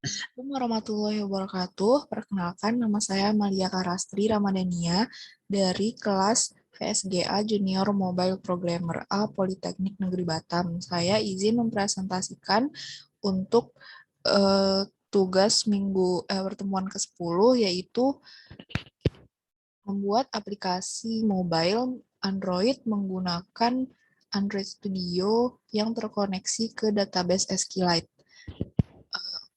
Assalamualaikum warahmatullahi wabarakatuh. Perkenalkan, nama saya Malia Karastri Ramadhania dari kelas VSGA Junior Mobile Programmer A Politeknik Negeri Batam. Saya izin mempresentasikan untuk tugas pertemuan ke-10, yaitu membuat aplikasi mobile Android menggunakan Android Studio yang terkoneksi ke database SQLite.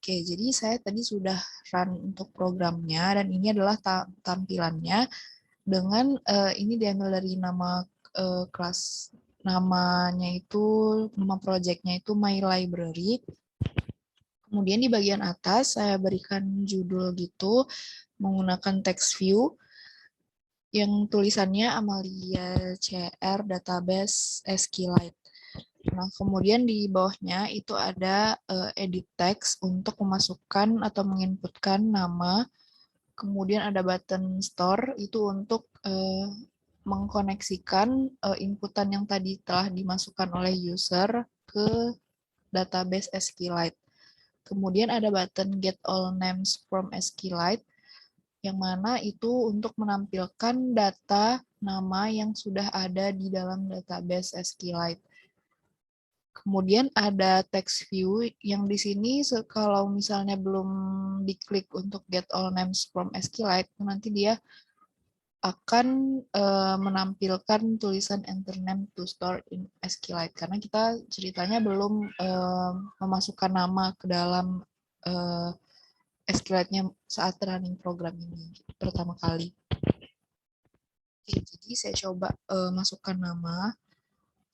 Oke, jadi saya tadi sudah run untuk programnya dan ini adalah tampilannya dengan ini diambil dari nama kelas, namanya itu, nama projectnya itu My Library. Kemudian di bagian atas saya berikan judul gitu menggunakan text view yang tulisannya Amalia CR Database SQLite. Nah, kemudian di bawahnya itu ada edit text untuk memasukkan atau menginputkan nama. Kemudian ada button store itu untuk mengkoneksikan inputan yang tadi telah dimasukkan oleh user ke database SQLite. Kemudian ada button get all names from SQLite yang mana itu untuk menampilkan data nama yang sudah ada di dalam database SQLite. Kemudian ada text view yang di sini kalau misalnya belum diklik untuk get all names from SQLite, nanti dia akan menampilkan tulisan enter name to store in SQLite karena kita ceritanya belum memasukkan nama ke dalam SQLite-nya saat running program ini pertama kali. Oke, jadi saya coba masukkan nama.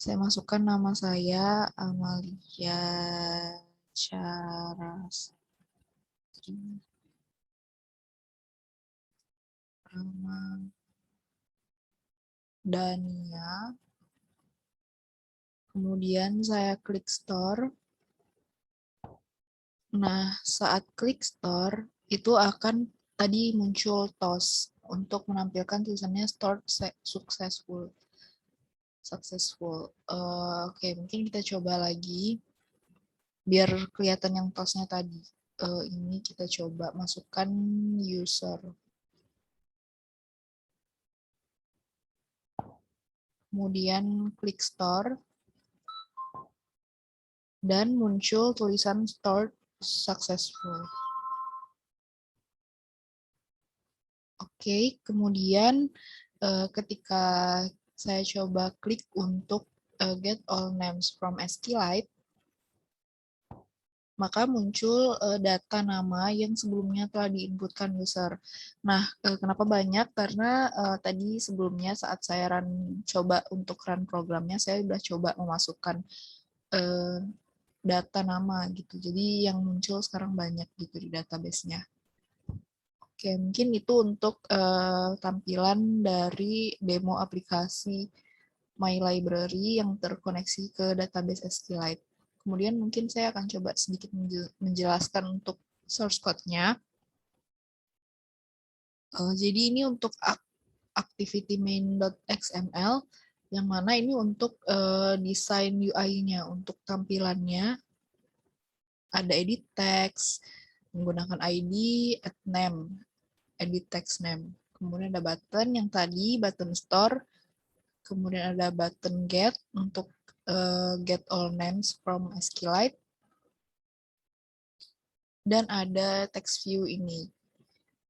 Saya masukkan nama saya Amalia Charastri Ramadhania. Kemudian saya klik store. Nah, saat klik store itu akan tadi muncul TOS untuk menampilkan tulisannya stored successful. Oke, mungkin kita coba lagi biar kelihatan yang TOS-nya tadi. Ini kita coba masukkan user. Kemudian klik store. Dan muncul tulisan stored successful. Oke, kemudian ketika saya coba klik untuk get all names from SQLite, maka muncul data nama yang sebelumnya telah diinputkan user. Nah, kenapa banyak? Karena tadi sebelumnya saat saya coba untuk run programnya, saya sudah coba memasukkan data nama gitu. Jadi yang muncul sekarang banyak gitu di database-nya. Oke, mungkin itu untuk tampilan dari demo aplikasi My Library yang terkoneksi ke database SQLite. Kemudian mungkin saya akan coba sedikit menjelaskan untuk source code-nya. Jadi ini untuk activity main.xml, yang mana ini untuk desain UI-nya, untuk tampilannya. Ada edit text, menggunakan ID, add name, edit text name. Kemudian ada button yang tadi, button store. Kemudian ada button get untuk get all names from SQLite. Dan ada text view ini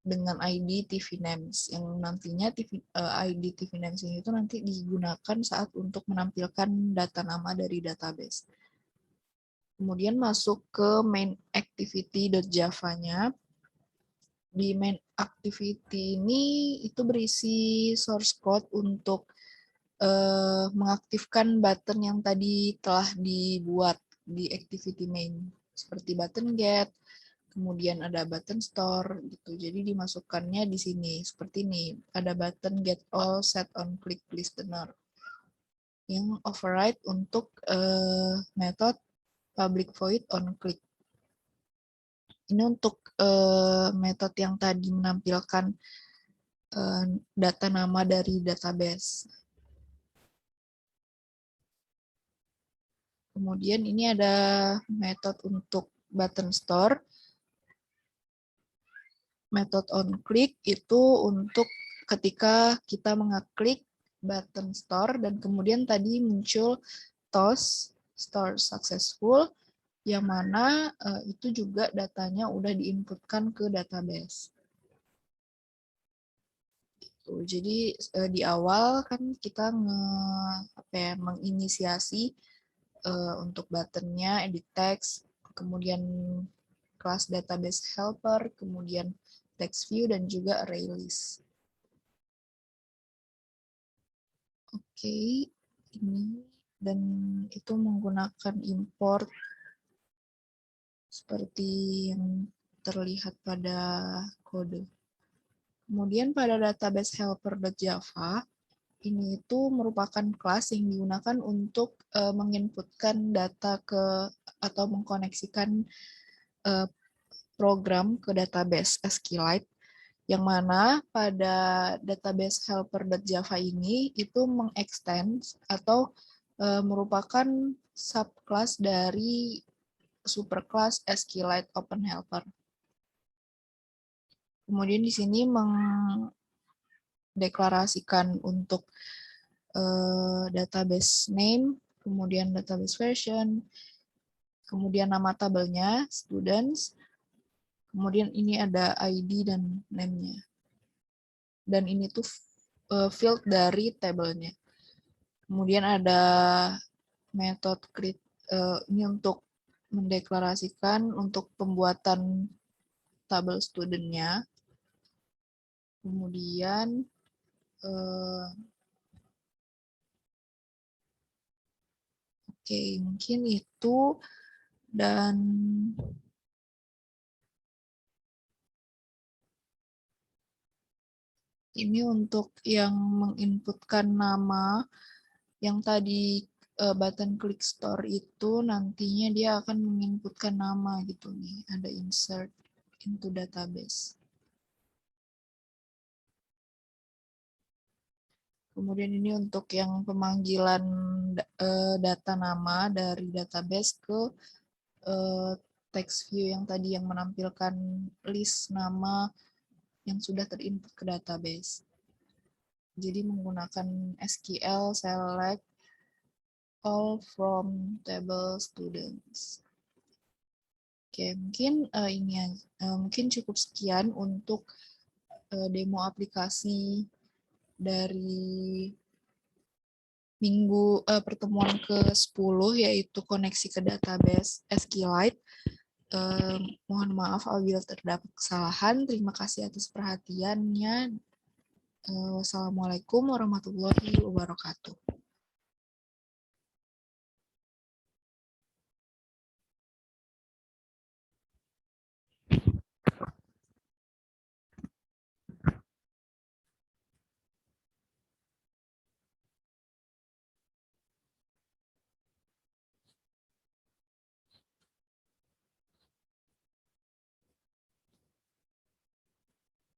dengan ID TV names yang nantinya ID TV names ini itu nanti digunakan saat untuk menampilkan data nama dari database. Kemudian masuk ke main activity.java-nya. Di main activity ini itu berisi source code untuk mengaktifkan button yang tadi telah dibuat di activity main, seperti button get, kemudian ada button store gitu. Jadi dimasukkannya di sini seperti ini. Ada button get all set on click listener yang override untuk metode public void on click. Ini untuk metode yang tadi menampilkan data nama dari database. Kemudian ini ada metode untuk button store Method on click itu untuk ketika kita mengeklik button store dan kemudian tadi muncul TOS, store successful, yang mana itu juga datanya udah diinputkan ke database. Jadi di awal kan kita menginisiasi untuk buttonnya, edit text, kemudian kelas database helper, kemudian text view, dan juga array list. Oke, ini dan itu menggunakan import seperti yang terlihat pada kode. Kemudian pada database helper.java, ini itu merupakan kelas yang digunakan untuk menginputkan data ke atau mengkoneksikan program ke database SQLite, yang mana pada database helper.java ini itu mengextend atau merupakan subclass dari superclass SQLite Open Helper. Kemudian di sini mendeklarasikan untuk database name, kemudian database version, kemudian nama tabelnya, students, kemudian ini ada ID dan name-nya. Dan ini tuh field dari tabelnya. Kemudian ada metode create, ini untuk mendeklarasikan untuk pembuatan tabel studentnya. Kemudian oke, mungkin itu, dan ini untuk yang menginputkan nama yang tadi button click store itu nantinya dia akan menginputkan nama gitu nih, ada insert into database. Kemudian ini untuk yang pemanggilan data nama dari database ke text view yang tadi yang menampilkan list nama yang sudah terinput ke database. Jadi menggunakan SQL select all from table students. Oke, mungkin mungkin cukup sekian untuk demo aplikasi dari pertemuan ke-10, yaitu koneksi ke database SQLite. Mohon maaf apabila terdapat kesalahan. Terima kasih atas perhatiannya. Wassalamualaikum warahmatullahi wabarakatuh.